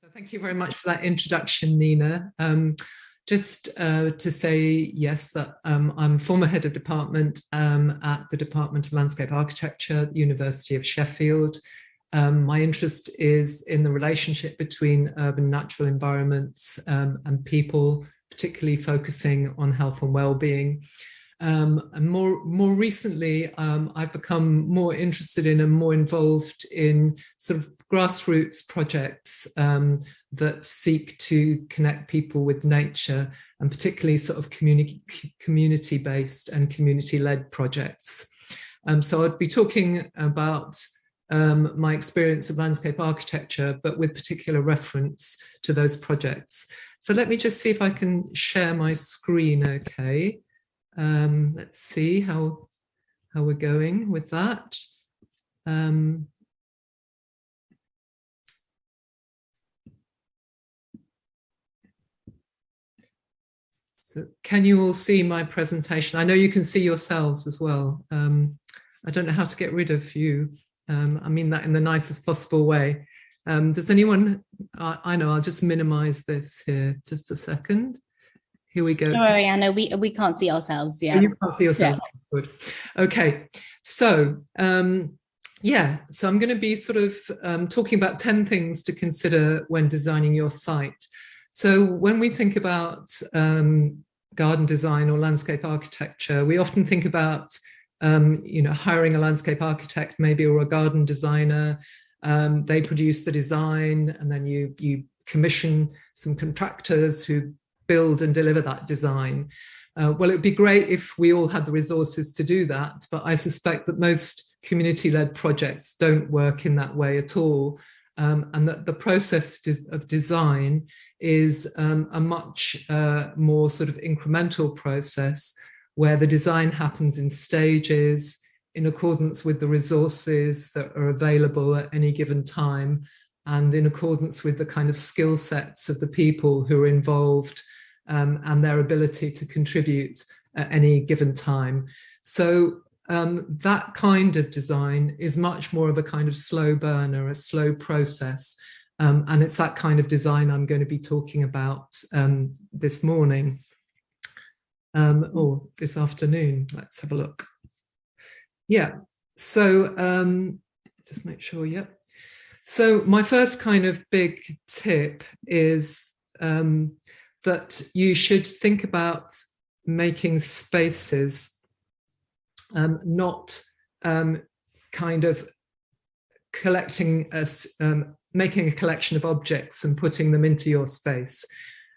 So thank you very much for that introduction, Nina. Just to say, yes, that I'm former head of department at the Department of Landscape Architecture at the University of Sheffield. My interest is in the relationship between urban natural environments and people, particularly focusing on health and well-being. And more recently, I've become more interested in and more involved in sort of grassroots projects that seek to connect people with nature, and particularly sort of community-based and community-led projects. So I'd be talking about my experience of landscape architecture, but with particular reference to those projects. So let me just see if I can share my screen, okay. Let's see how we're going with that. So can you all see my presentation? I know you can see yourselves as well. I don't know how to get rid of you. I mean that in the nicest possible way. Does anyone, I know, I'll just minimize this here, just a second. Here we go. Don't worry, Anna, we can't see ourselves. Yeah. Oh, you can't see yourselves. Yeah. Good. Okay. So, yeah, so I'm going to be sort of talking about 10 things to consider when designing your site. So when we think about garden design or landscape architecture, we often think about, hiring a landscape architect maybe, or a garden designer. They produce the design, and then you commission some contractors who build and deliver that design. Well, it would be great if we all had the resources to do that, but I suspect that most community-led projects don't work in that way at all, and that the process of design is a much more sort of incremental process, where the design happens in stages in accordance with the resources that are available at any given time, and in accordance with the kind of skill sets of the people who are involved and their ability to contribute at any given time. So that kind of design is much more of a kind of slow burner, a slow process. And it's that kind of design I'm going to be talking about this morning, or this afternoon. Let's have a look. Yeah, so just make sure, yeah. So my first kind of big tip is that you should think about making spaces, not kind of collecting making a collection of objects and putting them into your space.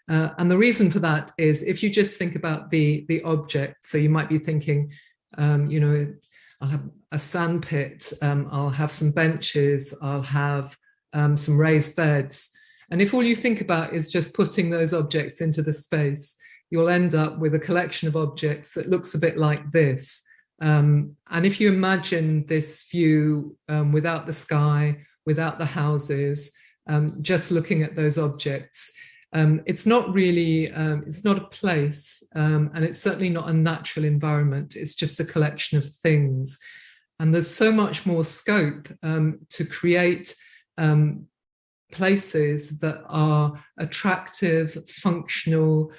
And the reason for that is, if you just think about the object, so you might be thinking, I'll have a sand pit, I'll have some benches, I'll have some raised beds. And if all you think about is just putting those objects into the space, you'll end up with a collection of objects that looks a bit like this. And if you imagine this view without the sky, without the houses, just looking at those objects, it's not really, it's not a place, and it's certainly not a natural environment. It's just a collection of things. And there's so much more scope to create places that are attractive, functional,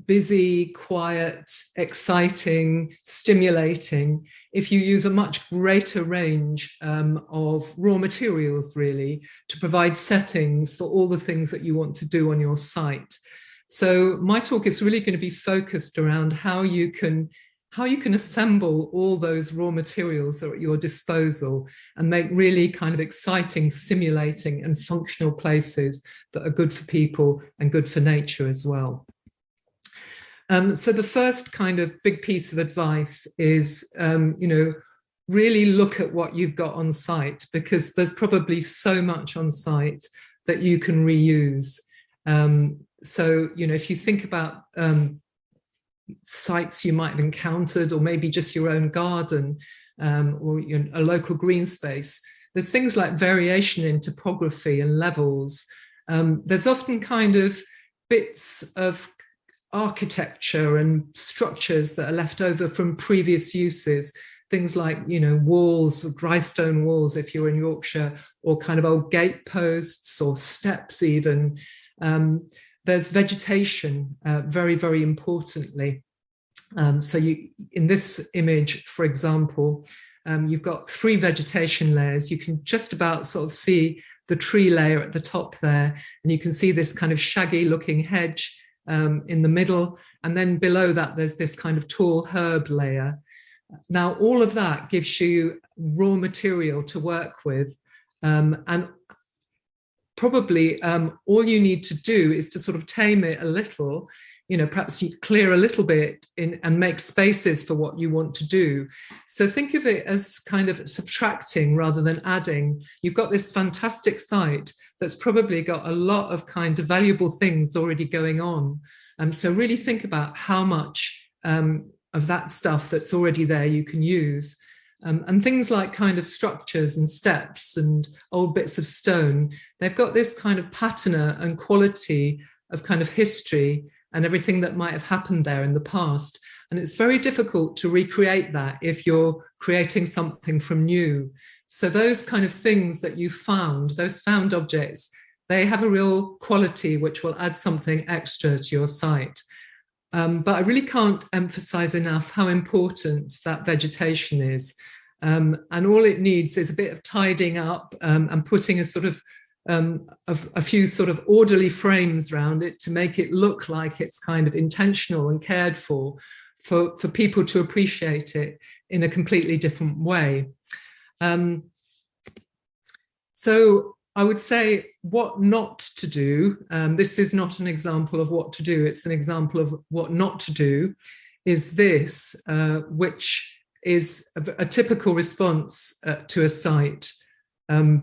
busy, quiet, exciting, stimulating, if you use a much greater range of raw materials, really, to provide settings for all the things that you want to do on your site. So my talk is really going to be focused around how you can assemble all those raw materials that are at your disposal and make really kind of exciting, stimulating and functional places that are good for people and good for nature as well. So the first kind of big piece of advice is, really look at what you've got on site, because there's probably so much on site that you can reuse. So, if you think about sites you might have encountered, or maybe just your own garden, or a local green space, there's things like variation in topography and levels. There's often kind of bits of architecture and structures that are left over from previous uses things like, walls or dry stone walls if you're in Yorkshire, or kind of old gate posts or steps even. There's vegetation, very, very importantly. So in this image, for example, you've got 3 vegetation layers. You can just about sort of see the tree layer at the top there, and you can see this kind of shaggy looking hedge in the middle, and then below that there's this kind of tall herb layer. Now all of that gives you raw material to work with, and probably all you need to do is to sort of tame it a little. Perhaps you clear a little bit and make spaces for what you want to do. So think of it as kind of subtracting rather than adding. You've got this fantastic site that's probably got a lot of kind of valuable things already going on. So really think about how much of that stuff that's already there you can use. And things like kind of structures and steps and old bits of stone, they've got this kind of patina and quality of kind of history and everything that might have happened there in the past. And it's very difficult to recreate that if you're creating something from new. So those kind of things that you found, those found objects, they have a real quality which will add something extra to your site. But I really can't emphasize enough how important that vegetation is. And all it needs is a bit of tidying up and putting a sort of a few sort of orderly frames around it to make it look like it's kind of intentional and cared for people to appreciate it in a completely different way. So I would say what not to do. This is not an example of what to do, it's an example of what not to do, is this, which is a typical response to a site.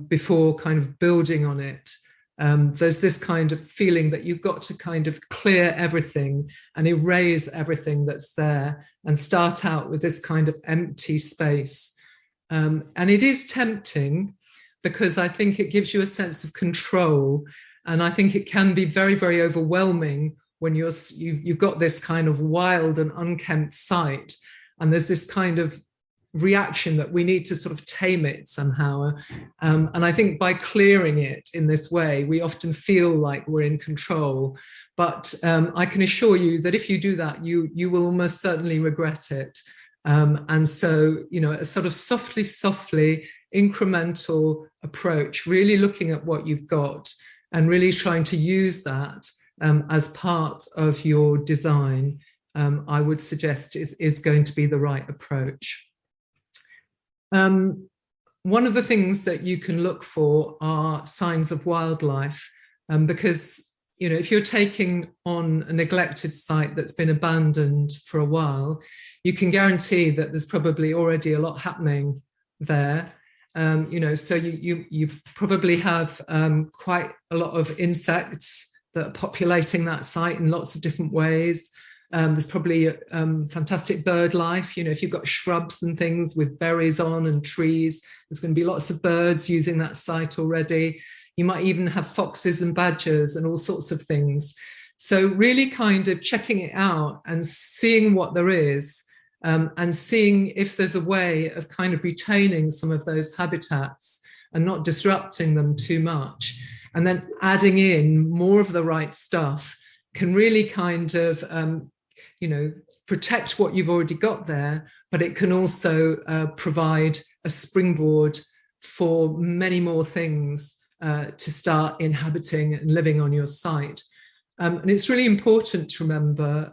Before kind of building on it. There's this kind of feeling that you've got to kind of clear everything and erase everything that's there and start out with this kind of empty space. And it is tempting because I think it gives you a sense of control, and I think it can be very, very overwhelming when you've got this kind of wild and unkempt site, and there's this kind of reaction that we need to sort of tame it somehow. And I think by clearing it in this way, we often feel like we're in control. But I can assure you that if you do that, you will almost certainly regret it. And so, a sort of softly incremental approach, really looking at what you've got and really trying to use that as part of your design, I would suggest is going to be the right approach. One of the things that you can look for are signs of wildlife, because if you're taking on a neglected site that's been abandoned for a while, you can guarantee that there's probably already a lot happening there. So you probably have quite a lot of insects that are populating that site in lots of different ways. There's probably fantastic bird life. If you've got shrubs and things with berries on and trees, there's going to be lots of birds using that site already. You might even have foxes and badgers and all sorts of things. So really kind of checking it out and seeing what there is, and seeing if there's a way of kind of retaining some of those habitats and not disrupting them too much. And then adding in more of the right stuff can really kind of protect what you've already got there, but it can also provide a springboard for many more things to start inhabiting and living on your site. And it's really important to remember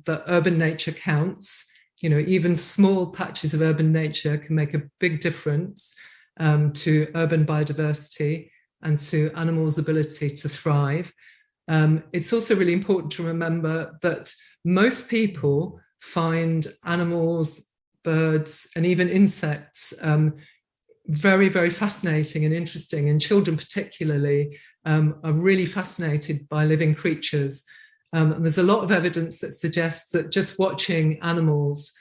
that urban nature counts. Even small patches of urban nature can make a big difference to urban biodiversity and to animals' ability to thrive. It's also really important to remember that most people find animals, birds, and even insects very, very fascinating and interesting, and children particularly are really fascinated by living creatures. And there's a lot of evidence that suggests that just watching animals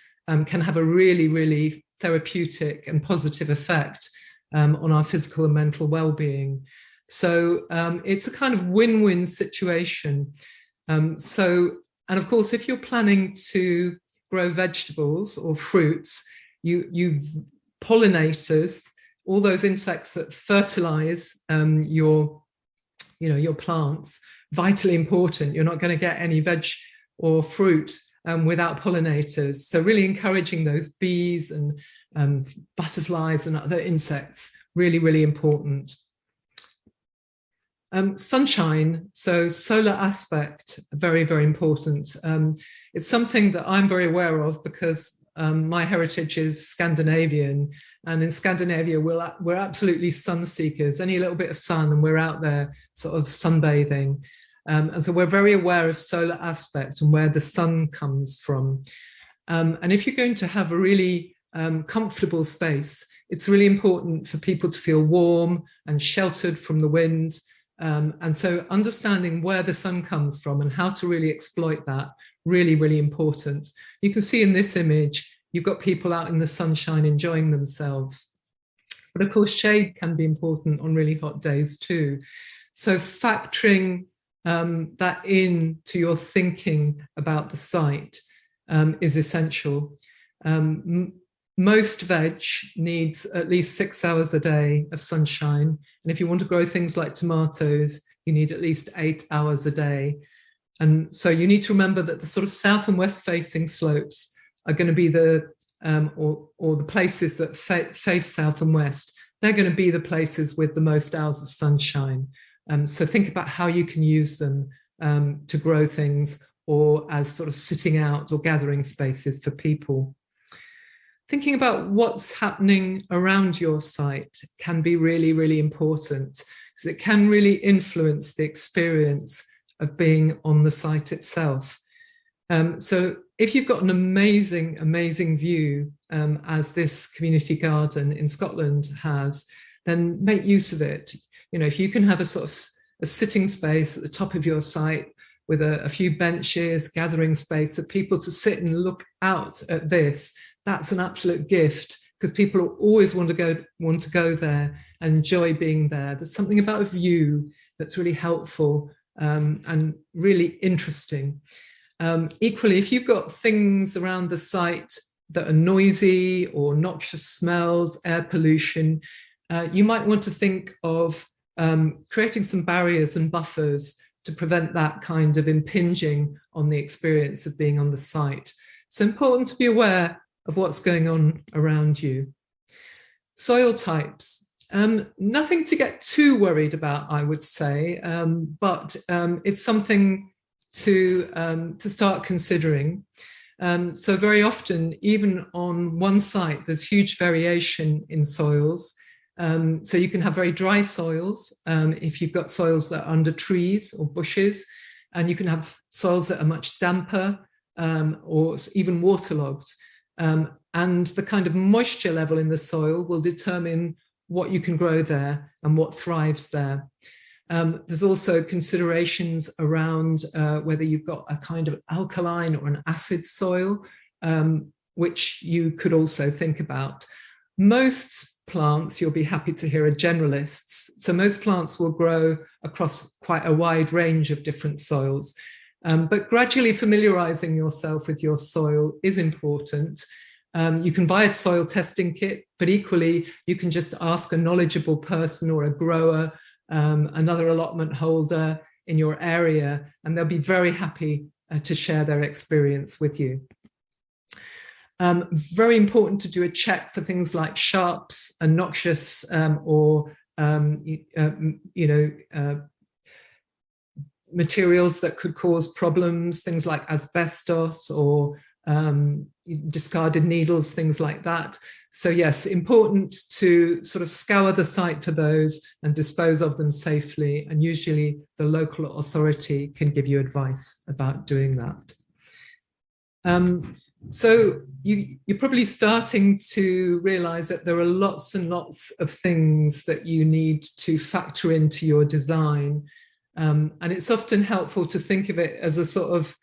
can have a really, really therapeutic and positive effect on our physical and mental well-being. So it's a kind of win-win situation. And of course, if you're planning to grow vegetables or fruits, you pollinators, all those insects that fertilize your plants, vitally important. You're not going to get any veg or fruit without pollinators. So really encouraging those bees and butterflies and other insects, really, really important. Sunshine, so solar aspect, very, very important. It's something that I'm very aware of because my heritage is Scandinavian, and in Scandinavia we're absolutely sun seekers. Any little bit of sun and we're out there sort of sunbathing, and so we're very aware of solar aspect and where the sun comes from. And if you're going to have a really comfortable space, it's really important for people to feel warm and sheltered from the wind. And so understanding where the sun comes from and how to really exploit that, really, really important. You can see in this image, you've got people out in the sunshine enjoying themselves. But of course, shade can be important on really hot days too. So factoring that into your thinking about the site is essential. Most veg needs at least 6 hours a day of sunshine. And if you want to grow things like tomatoes, you need at least 8 hours a day. And so you need to remember that the sort of south and west facing slopes are going to be the, or the places that face south and west. They're going to be the places with the most hours of sunshine. So think about how you can use them to grow things, or as sort of sitting out or gathering spaces for people. Thinking about what's happening around your site can be really, really important, because it can really influence the experience of being on the site itself. So if you've got an amazing, amazing view, as this community garden in Scotland has, then make use of it. You know, if you can have a sort of a sitting space at the top of your site with a few benches, gathering space for people to sit and look out at this, that's an absolute gift, because people always want to go there and enjoy being there. There's something about a view that's really helpful and really interesting. Equally, if you've got things around the site that are noisy or noxious smells, air pollution, you might want to think of creating some barriers and buffers to prevent that kind of impinging on the experience of being on the site. So important to be aware of what's going on around you. Soil types, nothing to get too worried about, I would say, but it's something to start considering. So very often, even on one site, there's huge variation in soils. So you can have very dry soils if you've got soils that are under trees or bushes, and you can have soils that are much damper or even waterlogged. And the kind of moisture level in the soil will determine what you can grow there and what thrives there. There's also considerations around whether you've got a kind of alkaline or an acid soil, which you could also think about. Most plants, you'll be happy to hear, are generalists. So most plants will grow across quite a wide range of different soils. But gradually familiarizing yourself with your soil is important. You can buy a soil testing kit, but equally you can just ask a knowledgeable person or a grower, another allotment holder in your area, and they'll be very happy to share their experience with you. Very important to do a check for things like sharps and noxious materials that could cause problems, things like asbestos or discarded needles, things like that. So yes, important to sort of scour the site for those and dispose of them safely. And usually the local authority can give you advice about doing that. So you're probably starting to realize that there are lots and lots of things that you need to factor into your design. And it's often helpful to think of it as a sort of,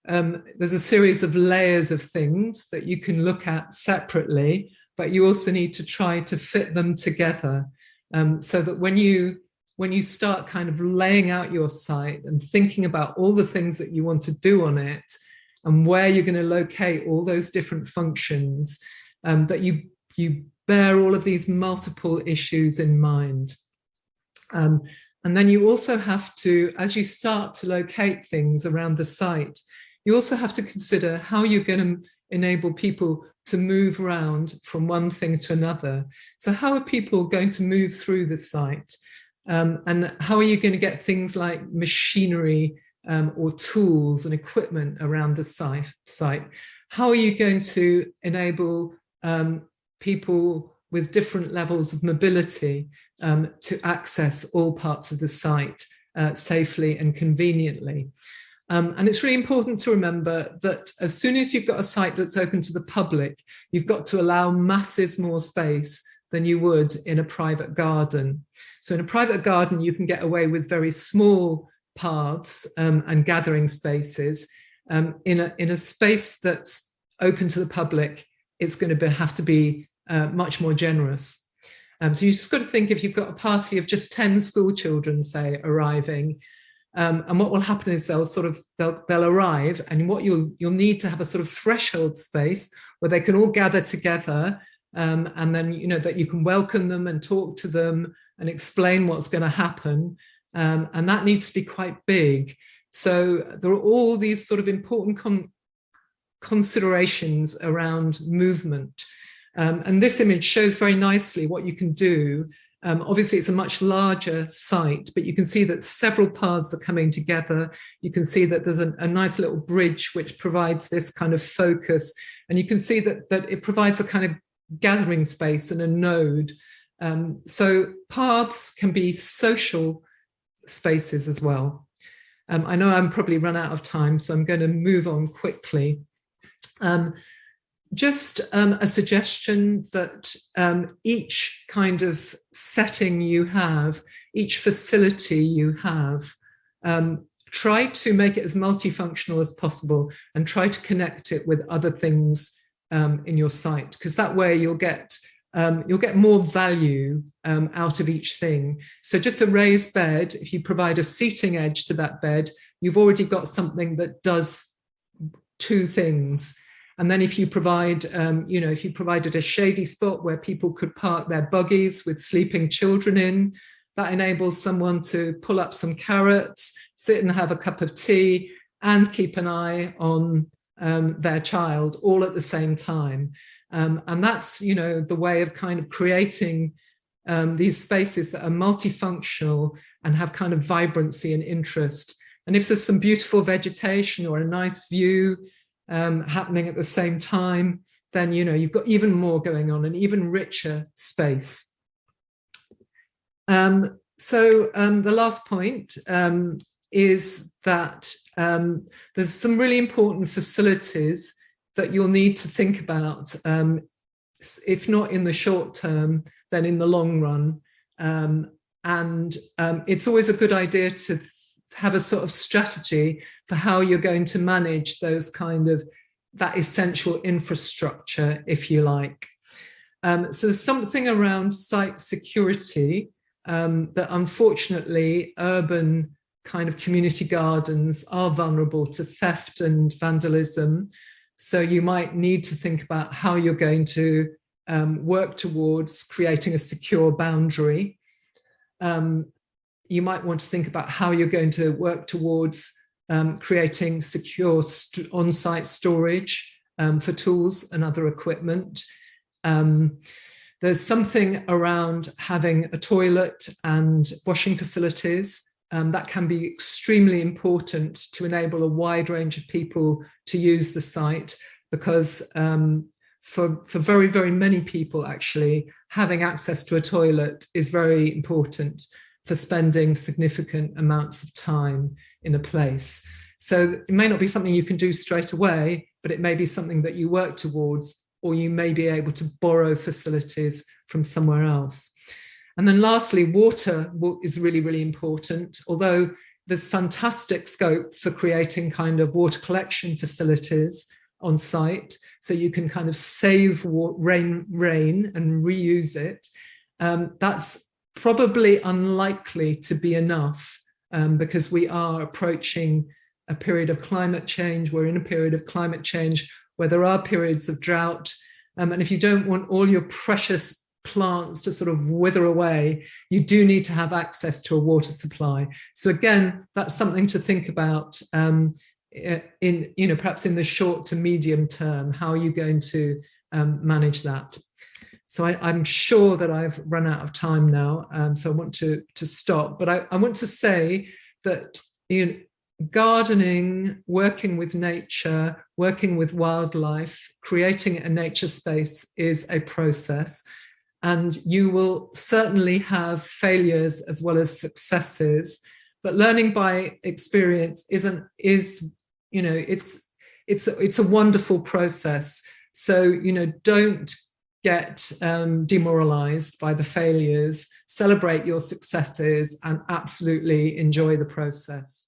there's a series of layers of things that you can look at separately, but you also need to try to fit them together, so that when you start kind of laying out your site and thinking about all the things that you want to do on it and where you're going to locate all those different functions, that you bear all of these multiple issues in mind. And then you also have to, as you start to locate things around the site, you also have to consider how you're going to enable people to move around from one thing to another. So how are people going to move through the site? And how are you going to get things like machinery or tools and equipment around the site? How are you going to enable people with different levels of mobility to access all parts of the site safely and conveniently? And it's really important to remember that as soon as you've got a site that's open to the public, you've got to allow masses more space than you would in a private garden. So in a private garden, you can get away with very small paths and gathering spaces. In a space that's open to the public, it's going to have to be much more generous. So you just got to think, if you've got a party of just 10 school children, say, arriving, and what will happen is they'll arrive, and what you'll need to have a sort of threshold space where they can all gather together, and then that you can welcome them and talk to them and explain what's going to happen, and that needs to be quite big. So there are all these sort of important considerations around movement, and this image shows very nicely what you can do. Obviously, it's a much larger site, but you can see that several paths are coming together. You can see that there's a nice little bridge which provides this kind of focus. And you can see that it provides a kind of gathering space and a node. So paths can be social spaces as well. I know I'm probably run out of time, so I'm going to move on quickly. Just a suggestion that each kind of setting you have, each facility you have, try to make it as multifunctional as possible and try to connect it with other things in your site, because that way you'll get more value out of each thing. So just a raised bed, if you provide a seating edge to that bed, you've already got something that does two things. And then if you provide, if you provided a shady spot where people could park their buggies with sleeping children in, that enables someone to pull up some carrots, sit and have a cup of tea, and keep an eye on their child all at the same time. And that's, the way of kind of creating these spaces that are multifunctional and have kind of vibrancy and interest. And if there's some beautiful vegetation or a nice view happening at the same time, then you've got even more going on, an even richer space. So the last point is that there's some really important facilities that you'll need to think about, if not in the short term, then in the long run. And it's always a good idea to have a sort of strategy for how you're going to manage those that essential infrastructure, if you like. So something around site security, that unfortunately urban kind of community gardens are vulnerable to theft and vandalism. So you might need to think about how you're going to work towards creating a secure boundary. You might want to think about how you're going to work towards creating secure on-site storage for tools and other equipment. There's something around having a toilet and washing facilities that can be extremely important to enable a wide range of people to use the site, because for very, very many people, actually, having access to a toilet is very important for spending significant amounts of time in a place. So it may not be something you can do straight away, but it may be something that you work towards, or you may be able to borrow facilities from somewhere else. And then lastly, water is really, really important, although there's fantastic scope for creating kind of water collection facilities on site, so you can kind of save rain and reuse it. That's probably unlikely to be enough, because we are approaching a period of climate change. We're in a period of climate change where there are periods of drought, And if you don't want all your precious plants to sort of wither away, you do need to have access to a water supply. So again, that's something to think about in, perhaps in the short to medium term. How are you going to manage that? So I'm sure that I've run out of time now, so I want to stop. But I want to say that gardening, working with nature, working with wildlife, creating a nature space is a process. And you will certainly have failures as well as successes. But learning by experience it's a wonderful process. So, don't get demoralized by the failures, celebrate your successes, and absolutely enjoy the process.